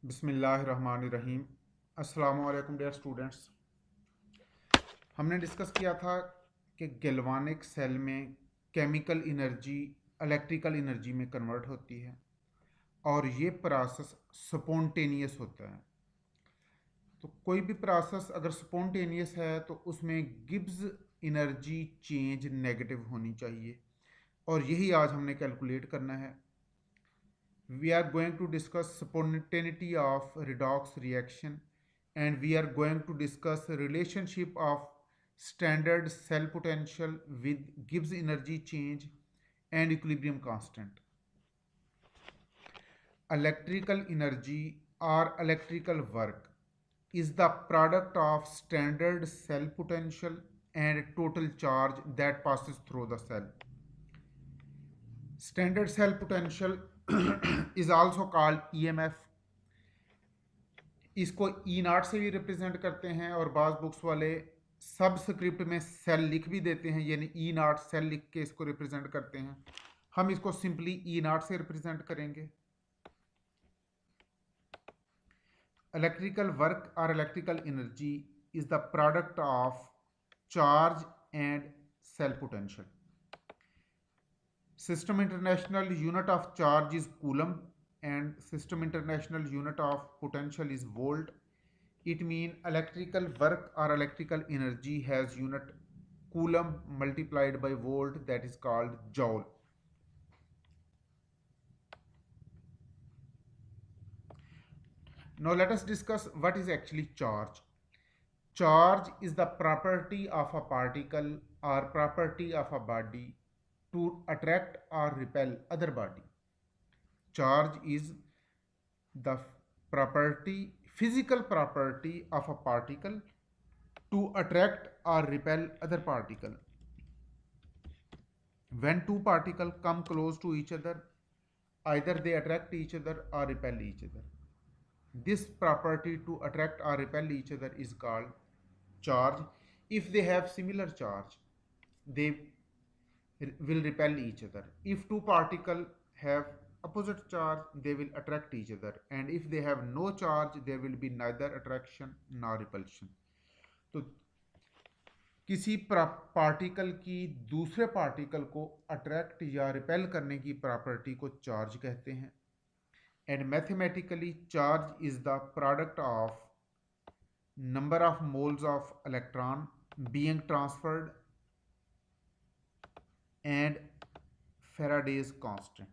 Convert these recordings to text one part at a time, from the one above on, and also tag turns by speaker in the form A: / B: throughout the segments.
A: बिस्मिल्लाहिर्रहमानिर्रहीम। अस्सलामु अलैकुम डियर स्टूडेंट्स। हमने डिस्कस किया था कि गैल्वानिक सेल में केमिकल एनर्जी इलेक्ट्रिकल एनर्जी में कन्वर्ट होती है और ये प्रोसेस स्पॉन्टेनियस होता है। तो कोई भी प्रोसेस अगर स्पॉन्टेनियस है तो उसमें गिब्स एनर्जी चेंज नेगेटिव होनी चाहिए और यही आज हमने कैलकुलेट करना है। We are going to discuss spontaneity of redox reaction, and we are going to discuss relationship of standard cell potential with Gibbs energy change and equilibrium constant. Electrical energy or electrical work is the product of standard cell potential and total charge that passes through the cell. Standard cell potential is also called EMF. इसको ई नाट से भी represent करते हैं और बाज़ books वाले subscript में cell लिख भी देते हैं, यानी ई नाट सेल लिख के इसको रिप्रेजेंट करते हैं। हम इसको सिंपली ई नाट से रिप्रेजेंट करेंगे। इलेक्ट्रिकल वर्क और electrical energy is the product of charge and cell potential. System international unit of charge is coulomb and system international unit of potential is volt. It means electrical work or electrical energy has unit coulomb multiplied by volt, that is called joule. Now let us discuss what is actually charge. Charge is the property of a particle or property of a body to attract or repel other body. Charge is the physical property of a particle to attract or repel other particle. When two particles come close to each other, either they attract each other or repel each other. This property to attract or repel each other is called charge. If they have similar charge, they will repel each other. If two particles have opposite charge, they will attract each other, and if they have no charge, there will be neither attraction nor repulsion. तो किसी particle की दूसरे particle को attract या repel करने की property को charge कहते हैं। And mathematically charge is the product of number of moles of electron being transferred and Faraday's constant.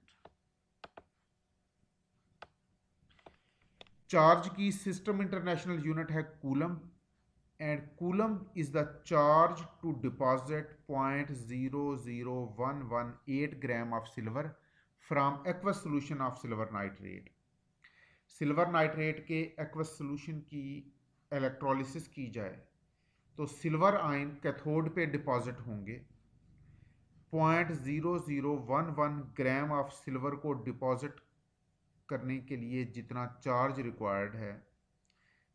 A: Charge की सिस्टम इंटरनेशनल यूनिट है coulomb, and coulomb is the charge to deposit 0.00118 gram of silver from aqueous solution of silver nitrate. Silver nitrate के aqueous solution की electrolysis की जाए तो silver ion cathode पे deposit होंगे। 0.0011 gram of silver को deposit करने के लिए जितना चार्ज रिक्वायर्ड है,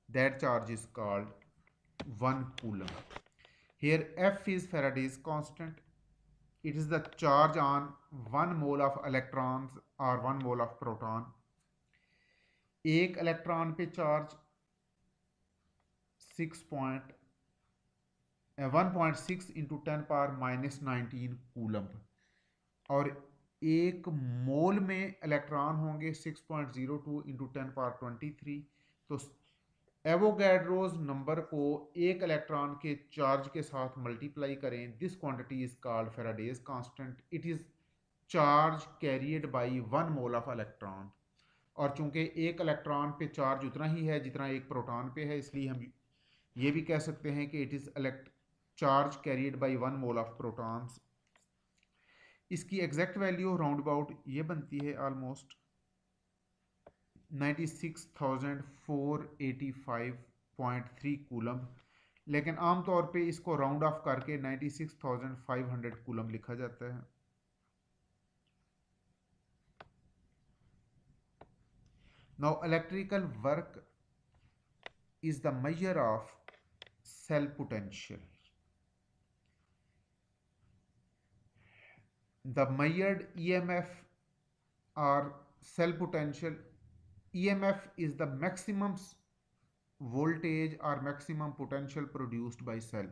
A: that charge is called 1 coulomb. Here F is Faraday's constant. It is the charge on 1 mole of electrons or 1 mole of proton. एक electron पे चार्ज 1.6 इंटू 10 पावर -19 कूलम और एक मोल में इलेक्ट्रॉन होंगे 6.02 इंटू 10 पावर 23। तो Avogadro's number को एक electron के चार्ज के साथ मल्टीप्लाई करें। This quantity is called Faraday's constant. It is charge carried by 1 mole of electron, और चूंकि एक इलेक्ट्रॉन पे चार्ज उतना ही है जितना एक प्रोटॉन पे है, इसलिए हम ये भी कह सकते हैं कि it is charge carried by 1 mole of protons. इसकी एग्जैक्ट वैल्यू राउंड अबाउट ये बनती है ऑलमोस्ट 96,485.3 कूलम, लेकिन आमतौर पे इसको राउंड ऑफ करके 96,500 कूलम लिखा जाता है। Now electrical work is the measure of cell potential. The measured EMF or cell potential EMF is the maximum voltage or maximum potential produced by cell.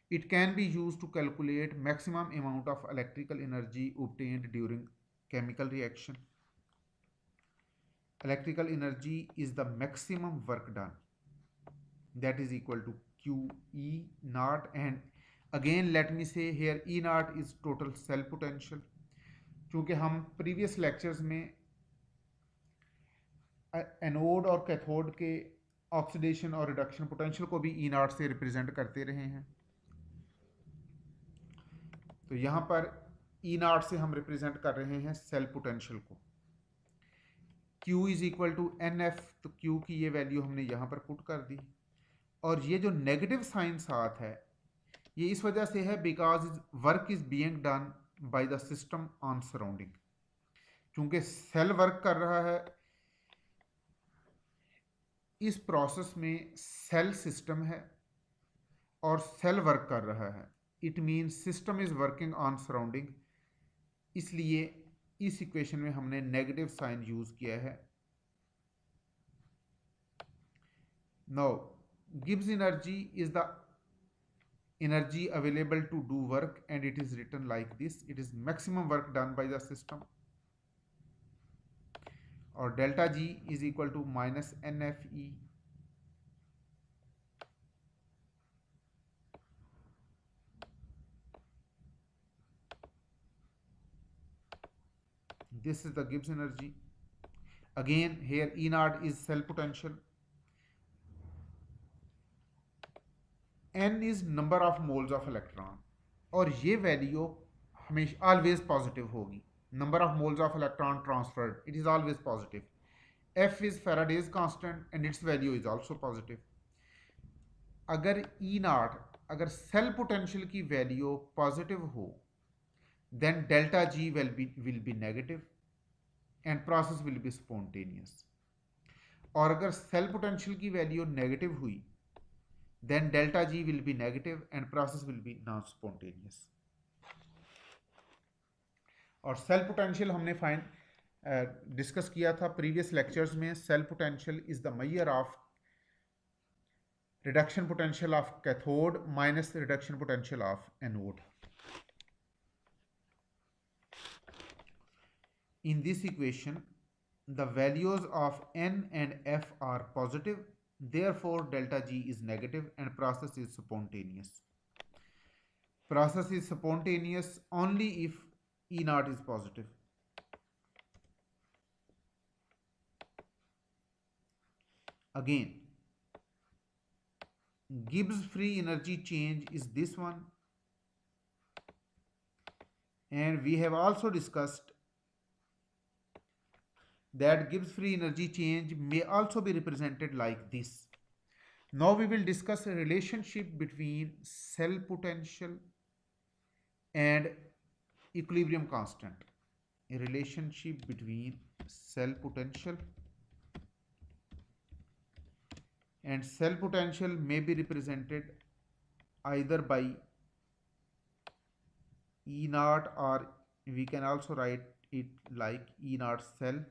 A: It can be used to calculate maximum amount of electrical energy obtained during chemical reaction. Electrical energy is the maximum work done, that is equal to Q E naught, and again let me say here E naught is total cell potential. क्योंकि हम previous lectures में anode और cathode के oxidation और reduction potential को भी ई not से represent करते रहे हैं, तो यहाँ पर ई नॉट से हम रिप्रेजेंट कर रहे हैं सेल पोटेंशियल को. Q is equal to N F, तो Q की ये वैल्यू हमने यहाँ पर पुट कर दी. और ये जो नेगेटिव साइन साथ है ये इस वजह से है because work is being done by the system on surrounding. क्योंकि सेल वर्क कर रहा है, इस प्रोसेस में सेल सिस्टम है और सेल वर्क कर रहा है. It means system is working on surrounding, इसलिए इस इक्वेशन में हमने नेगेटिव साइन यूज किया है. Now Gibbs energy is the energy available to do work, and it is written like this. It is maximum work done by the system, or delta G is equal to minus NFE. This is the Gibbs energy. Again here E naught is cell potential, N is number of moles of electron, और ये value हमेशा always positive होगी. Number of moles of electron transferred, it is always positive. F is Faraday's constant and its value is also positive. अगर E naught, अगर cell potential की value positive हो, then delta G will be negative and process will be spontaneous. और अगर cell potential की value negative हुई, then delta G will be negative and process will be non-spontaneous. और cell potential हमने discuss किया था previous lectures में. Cell potential is the measure of reduction potential of cathode minus reduction potential of anode. In this equation, the values of N and F are positive, therefore delta G is negative and process is spontaneous. Process is spontaneous only if E naught is positive. Again, Gibbs free energy change is this one, and we have also discussed that Gibbs free energy change may also be represented like this. Now we will discuss a relationship between cell potential and equilibrium constant. A relationship between cell potential and cell potential may be represented either by E naught, or we can also write it like E naught cell.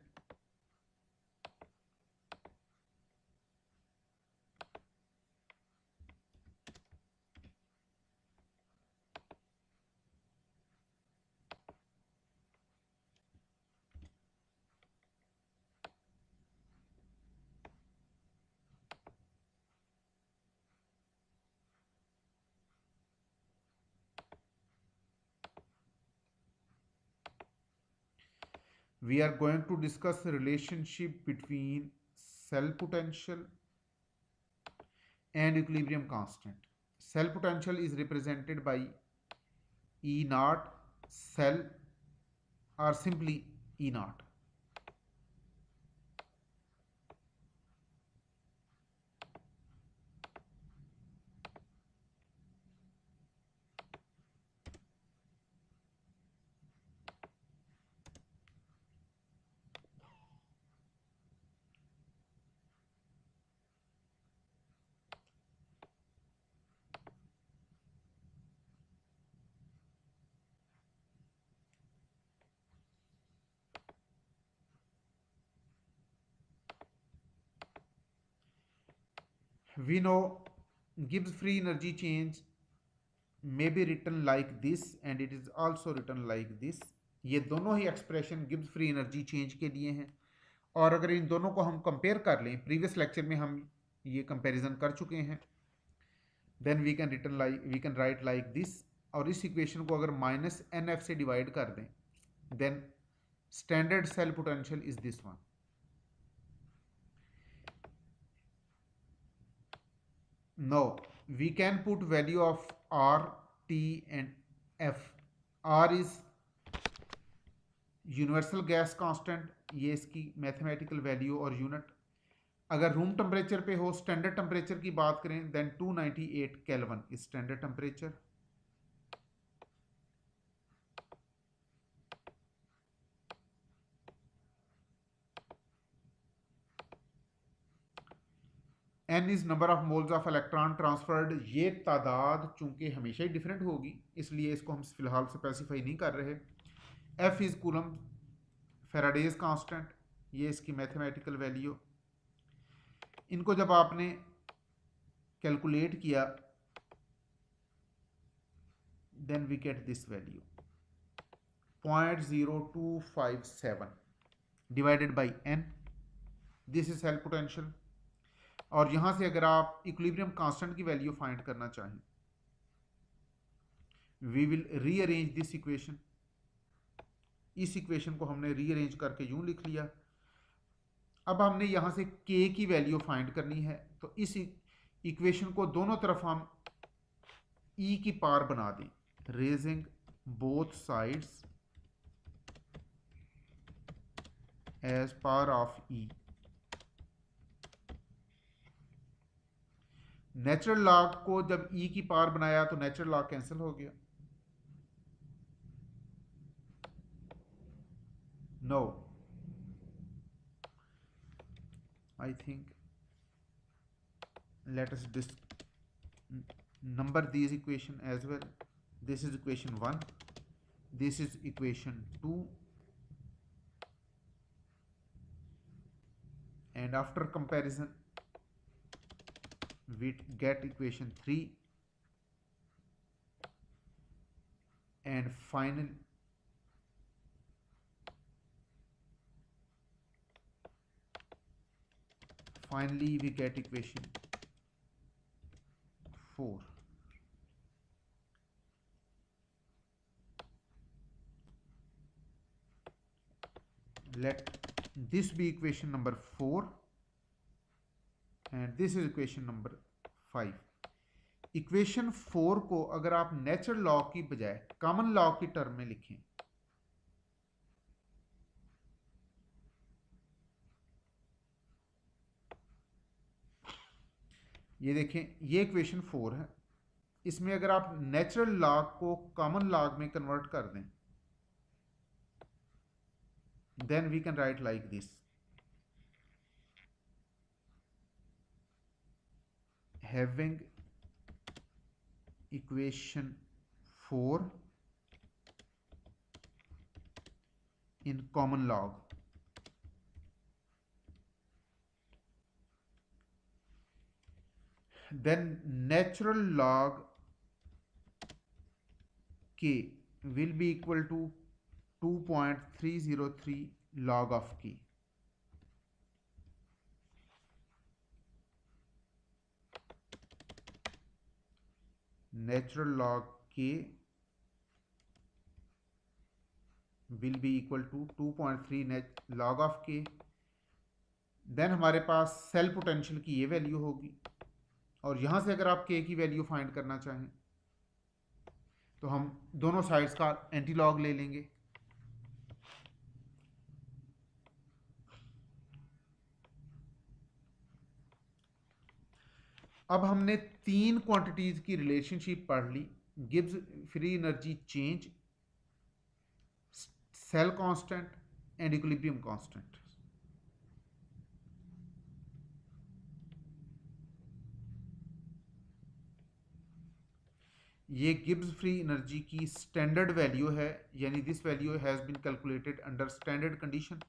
A: We are going to discuss the relationship between cell potential and equilibrium constant. Cell potential is represented by E naught cell, or simply E naught. we know Gibbs free energy change may be written like this and it is also written like this. ये दोनों ही expression Gibbs free energy change के लिए हैं, और अगर इन दोनों को हम कंपेयर कर लें, प्रीवियस लेक्चर में हम ये कंपैरिजन कर चुके हैं, then we can write like this, और इस इक्वेशन को अगर माइनस एन एफ से डिवाइड कर दें, then standard cell potential is this one. Now we can put value of R, T and F. R is universal gas constant, ये इसकी mathematical value और यूनिट. अगर रूम टेम्परेचर पे हो, standard temperature की बात करें, then 298 kelvin is standard temperature. N is number of moles of electron transferred. ये तादाद चूंकि हमेशा ही डिफरेंट होगी, इसलिए इसको हम फिलहाल स्पेसिफाई नहीं कर रहे. F is coulomb Faraday's constant, ये इसकी मैथमेटिकल वैल्यू. इनको जब आपने कैलकुलेट किया, then we get this value 0.0257 divided by N. This is cell potential. और यहां से अगर आप इक्विलिब्रियम कांस्टेंट की वैल्यू फाइंड करना चाहें, we will rearrange this equation. इस इक्वेशन को हमने रीअरेंज करके यूं लिख लिया. अब हमने यहां से k की वैल्यू फाइंड करनी है, तो इस इक्वेशन को दोनों तरफ हम e की पावर बना दें, raising both sides as power of e. Natural log को जब e की पावर बनाया तो नेचुरल लॉग कैंसिल हो गया. No, I think let us number these equation as well. This is equation 1, this is equation 2, and after comparison we get equation 3, and finally we get equation 4. Let this be equation number 4 and this is equation number 5. Equation 4 को अगर आप natural law की बजाय common law की term में लिखें, ये देखें, ये इक्वेशन 4 है. इसमें अगर आप नेचुरल लॉग को कॉमन लॉग में कन्वर्ट कर दें, then we can write like this, having equation 4 in common log, then natural log k will be equal to 2.303 log of k. Natural log k will be equal to 2.3 log of k. Then हमारे पास cell potential की ये value होगी, और यहां से अगर आप k की वैल्यू फाइंड करना चाहें तो हम दोनों साइड्स का एंटी लॉग ले लेंगे. अब हमने 3 क्वांटिटीज की रिलेशनशिप पढ़ ली, Gibbs free energy change, cell constant and equilibrium constant. ये गिब्स फ्री एनर्जी की स्टैंडर्ड वैल्यू है, यानी this value has been calculated under standard condition.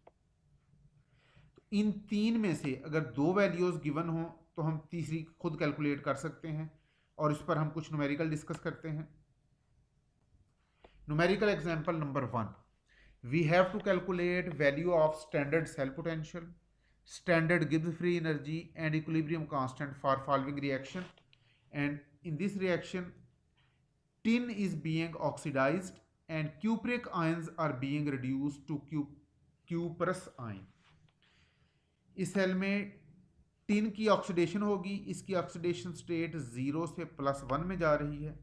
A: इन 3 में से अगर 2 वैल्यूज गिवन हो तो तो हम तीसरी खुद कैलकुलेट कर सकते हैं और इस पर हम कुछ न्यूमेरिकल डिस्कस करते हैं। Numerical example number 1, we have to calculate value of standard cell potential, standard Gibbs free energy and equilibrium constant for following reaction. And in this reaction tin is being oxidized and cupric ions are being reduced to cuprous ion. इस cell में tin की oxidation होगी, इसकी oxidation state 0 से +1 में जा रही है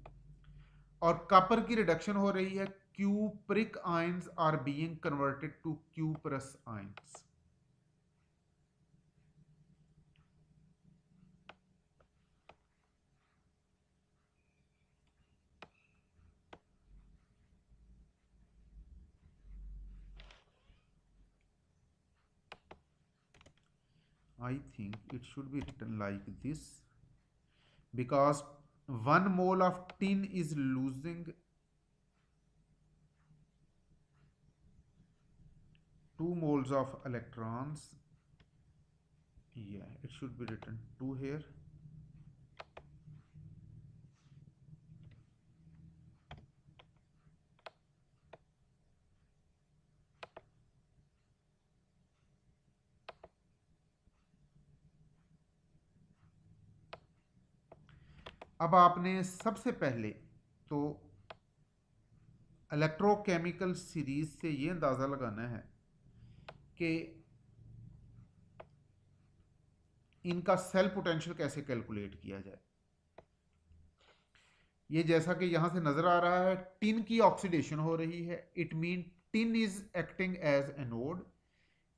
A: और कॉपर की रिडक्शन हो रही है, cupric ions are being converted to cuprous ions. I think it should be written like this, because 1 mole of tin is losing 2 moles of electrons. Yeah, it should be written 2 here. अब आपने सबसे पहले तो electrochemical series से ये अंदाज़ा लगाना है कि इनका सेल पोटेंशियल कैसे कैलकुलेट किया जाए। ये जैसा कि यहां से नजर आ रहा है, टिन की ऑक्सीडेशन हो रही है, it mean tin is acting as anode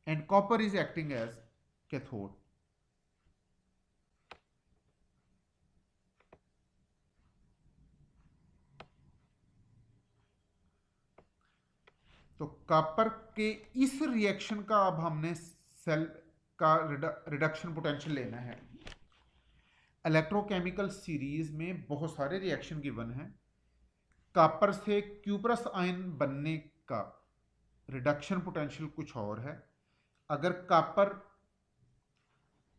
A: and copper is acting as cathode. तो कॉपर के इस रिएक्शन का अब हमने सेल का रिडक्शन पोटेंशियल लेना है। इलेक्ट्रोकेमिकल सीरीज में बहुत सारे रिएक्शन गिवन हैं। कॉपर से क्यूप्रस आयन बनने का रिडक्शन पोटेंशियल कुछ और है। अगर कॉपर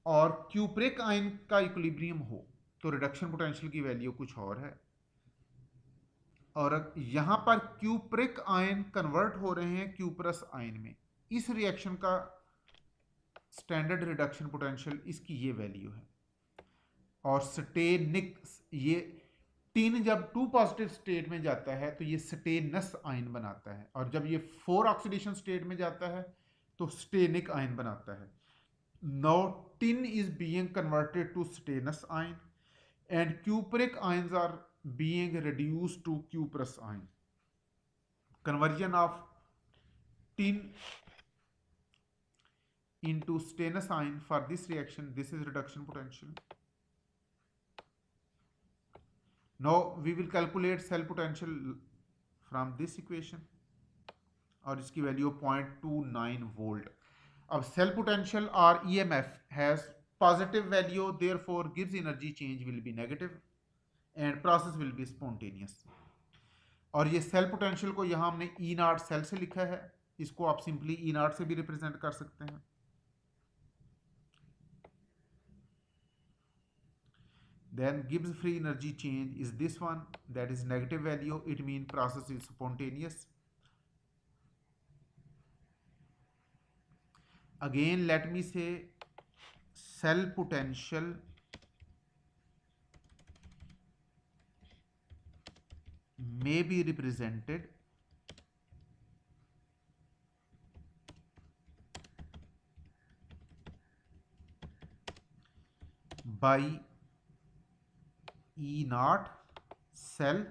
A: और क्यूप्रिक आयन का इक्विलिब्रियम हो तो रिडक्शन पोटेंशियल की वैल्यू कुछ और है। और यहां पर क्यूप्रिक आयन कन्वर्ट हो रहे हैं क्यूप्रस आयन में। इस रिएक्शन का स्टैंडर्ड रिडक्शन पोटेंशियल इसकी ये वैल्यू है। और स्टेनिक, ये टिन जब 2 पॉजिटिव स्टेट में जाता है तो ये स्टेनस आयन बनाता है, और जब ये 4 ऑक्सीडेशन स्टेट में जाता है तो स्टेनिक आयन बनाता है। Now tin is being converted to stannous ion and cupric ions are being reduced to cuprous ion. Conversion of tin into stannous ion for this reaction, this is reduction potential. Now we will calculate cell potential from this equation और इसकी value 0.29 volt. अब cell potential और EMF has positive value, therefore Gibbs energy change will be negative and process will be spontaneous. और ये cell potential को यहाँ हमने E0 cell से लिखा है, इसको आप सिंपली E0 से भी रिप्रेजेंट कर सकते हैं। Then Gibbs free energy change is this one, that is negative value, it means process is spontaneous. Again let me say cell potential may be represented by E0 cell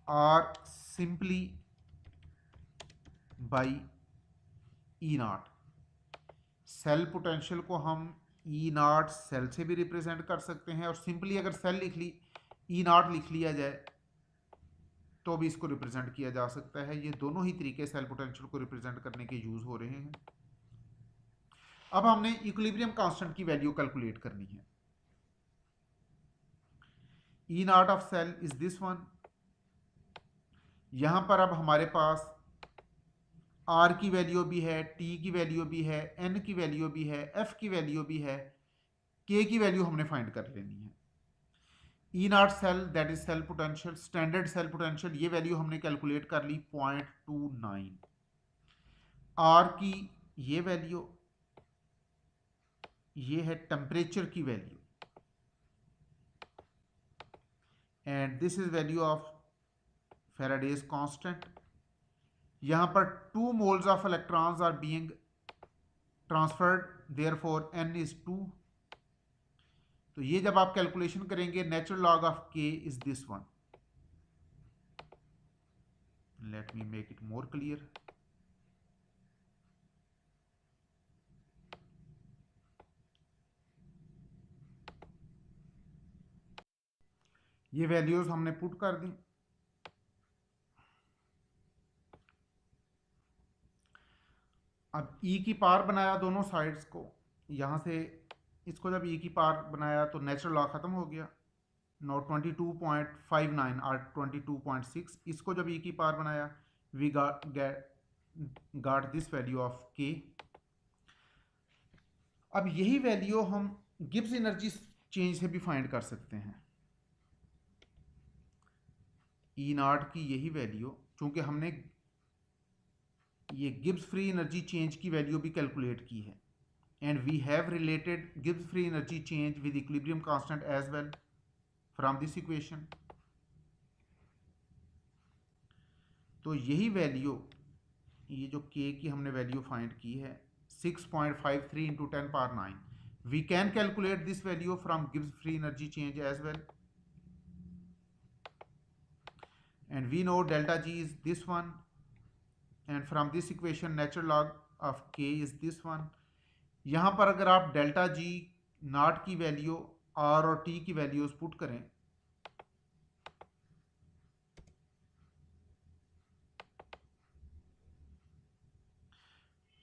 A: or simply by E0। Cell potential को हम E0 cell से भी represent कर सकते हैं, और simply अगर cell लिख ली E0 लिख लिया जाए तो भी इसको रिप्रेजेंट किया जा सकता है। ये दोनों ही तरीके सेल पोटेंशियल को रिप्रेजेंट करने के यूज हो रहे हैं। अब हमने इक्विलिब्रियम कांस्टेंट की वैल्यू कैलकुलेट करनी है। E0 of cell is this one. यहां पर अब हमारे पास आर की वैल्यू भी है, टी की वैल्यू भी है, एन की वैल्यू भी है, एफ की वैल्यू भी है, के की वैल्यू हमने फाइंड कर लेनी है। E naught cell that is cell potential, standard cell potential, ये वैल्यू हमने कैलकुलेट कर ली 0.29। आर की ये वैल्यू, ये है टेम्परेचर की value, and this is value of Faraday's constant। यहां पर 2 moles of electrons are being transferred, therefore n is 2। तो ये जब आप कैलकुलेशन करेंगे, natural log of k is this one. Let me make it more clear. ये values हमने put कर दी। अब e की पावर बनाया दोनों साइड्स को, यहां से इसको जब e की पावर बनाया तो नेचुरल लॉ खत्म हो गया। नो 22.59 और 22.6, इसको जब e की पावर बनाया, we got this value of k। अब यही वैल्यू हम गिब्स एनर्जी चेंज से भी फाइंड कर सकते हैं। ई नॉट की यही वैल्यू, चूंकि हमने ये गिब्स फ्री एनर्जी चेंज की वैल्यू भी कैलकुलेट की है, and we have related Gibbs free energy change with equilibrium constant as well from this equation. तो यही वैल्यू, ये जो k की हमने वैल्यू फाइंड की है 6.53 into 10 power 9, we can calculate this value from Gibbs free energy change as well, and we know delta G is this one, and from this equation natural log of k is this one। यहाँ पर अगर आप delta G not की value R और T की values put करें,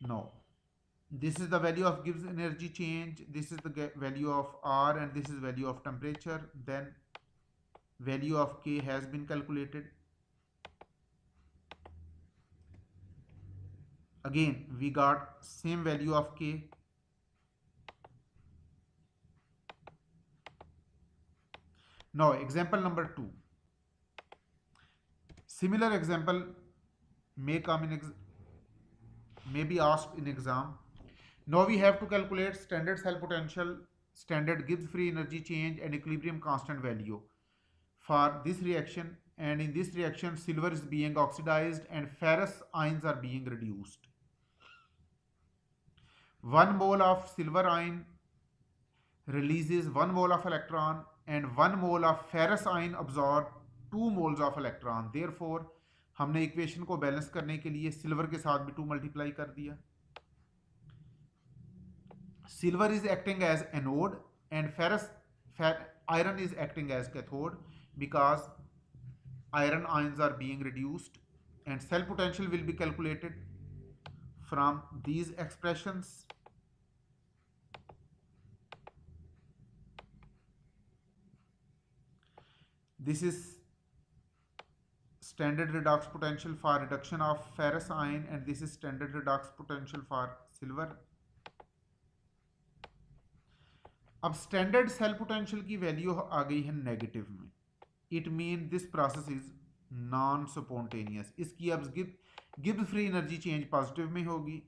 A: no, this is the value of Gibbs energy change, this is the value of R, and this is value of temperature, then value of k has been calculated। Again we got same value of k। Now example number 2, similar example may come in may be asked in exam। Now we have to calculate standard cell potential, standard Gibbs free energy change, and equilibrium constant value for this reaction, and in this reaction silver is being oxidized and ferrous ions are being reduced। 1 mole of silver ion releases 1 mole of electron, and 1 mole of ferrous ion absorb 2 moles of electron। therefore हमने equation को balance करने के लिए silver के साथ भी 2 multiply कर दिया। Silver is acting as anode and iron is acting as cathode, because iron ions are being reduced, and cell potential will be calculated from these expressions। This is standard redox potential for reduction of ferrous ion, and this is standard redox potential for silver। अब standard cell potential की value आ गई है negative में, it mean this process is non spontaneous. इसकी अब Gibbs free energy change positive में होगी।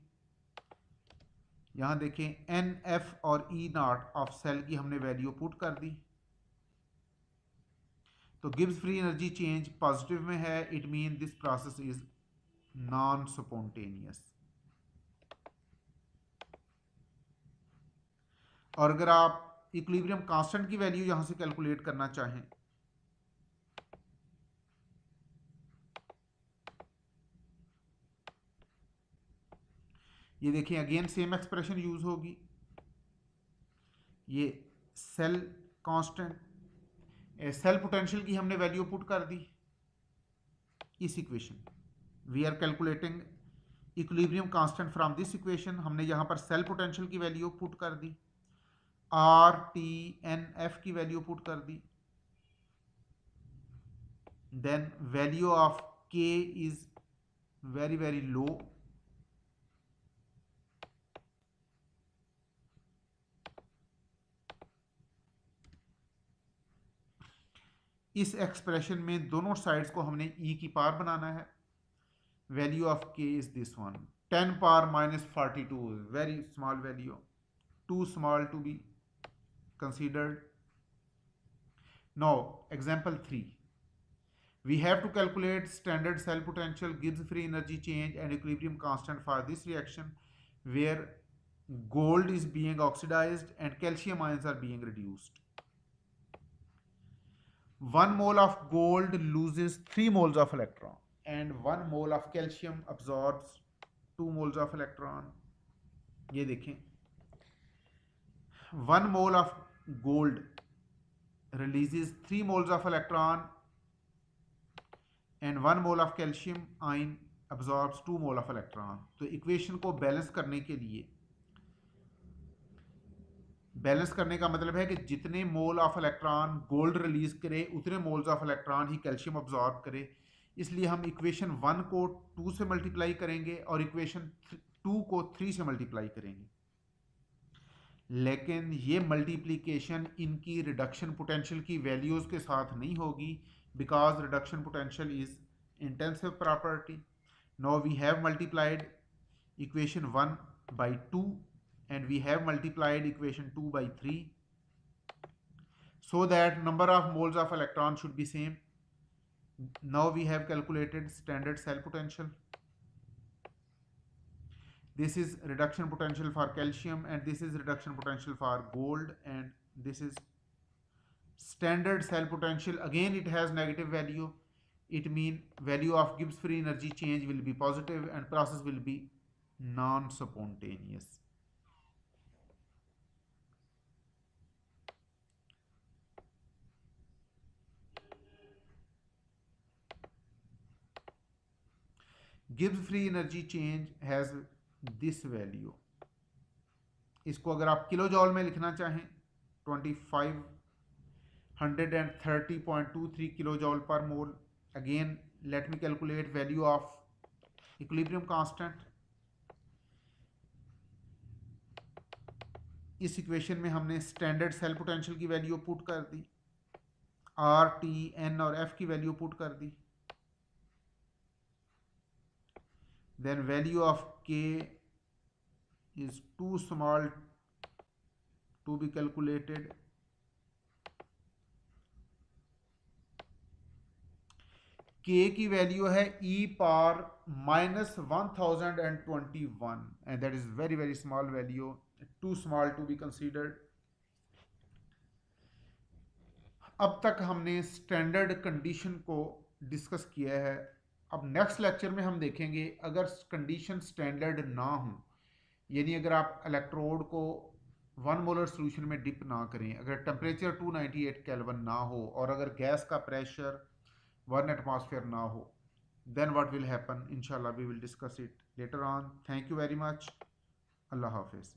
A: यहां देखें एन एफ और ई नॉट ऑफ सेल की हमने वैल्यू पुट कर दी, तो Gibbs free energy change positive में है, it mean this process is non spontaneous. और अगर आप इक्विलिब्रियम कांस्टेंट की वैल्यू यहां से कैलकुलेट करना चाहें, ये देखिए अगेन सेम एक्सप्रेशन यूज होगी। ये सेल कांस्टेंट, सेल पोटेंशियल की हमने वैल्यू पुट कर दी इस equation. We are calculating equilibrium constant from this equation. हमने यहां पर सेल पोटेंशियल की वैल्यू पुट कर दी, आर टी एन एफ की वैल्यू पुट कर दी, then value of K is very very low, इस एक्सप्रेशन में दोनों साइड्स को हमने e की पावर बनाना है. Value of k is this one, 10 power minus 42, very small value, too small to be considered. Now example 3, we have to calculate standard cell potential, Gibbs free energy change and equilibrium constant for this reaction where gold is being oxidized and calcium ions are being reduced. 1 mole of gold loses 3 moles of electron and 1 mole of calcium absorbs 2 moles of electron. ये देखें, 1 mole of gold releases 3 moles of electron and 1 mole of calcium ion absorbs 2 mole of electron. तो equation को balance करने के लिए, balance करने का मतलब है कि जितने मोल ऑफ इलेक्ट्रॉन गोल्ड रिलीज करे उतने moles of electron he calcium absorb करे. इसलिए हम इक्वेशन 1 को 2 से मल्टीप्लाई करेंगे और इक्वेशन 2 को 3 से मल्टीप्लाई करेंगे. लेकिन ये मल्टीप्लिकेशन इनकी रिडक्शन पोटेंशियल की वैल्यूज़ के साथ नहीं होगी, because reduction potential is intensive property. Now we have multiplied equation 1 by 2 and we have multiplied equation 2 by 3 so that number of moles of electron should be same. Now we have calculated standard cell potential. This is reduction potential for calcium and this is reduction potential for gold and this is standard cell potential. Again it has negative value. It means value of Gibbs free energy change will be positive and process will be non-spontaneous. Gibbs free energy change has this value. इसको अगर आप kilo जॉल में लिखना चाहें 2530.23 kilo joule per mole. Again let me calculate value of equilibrium constant. इस equation में हमने standard cell potential की वैल्यू पुट कर दी, आर टी एन और एफ की वैल्यू पुट कर दी. Then value of k is too small to be calculated. k की वैल्यू है e power minus 1021 and that is very very small value, too small to be considered. अब तक हमने standard condition को discuss किया है. अब नेक्स्ट लेक्चर में हम देखेंगे अगर कंडीशन स्टैंडर्ड ना हो, यानी अगर आप इलेक्ट्रोड को 1 मोलर सोल्यूशन में डिप ना करें, अगर टेम्परेचर 298 केल्विन ना हो और अगर गैस का प्रेशर 1 एटमॉस्फेयर ना हो, देन व्हाट विल हैपन, इंशाल्लाह we will discuss it later on. Thank you very much. अल्लाह हाफिज़.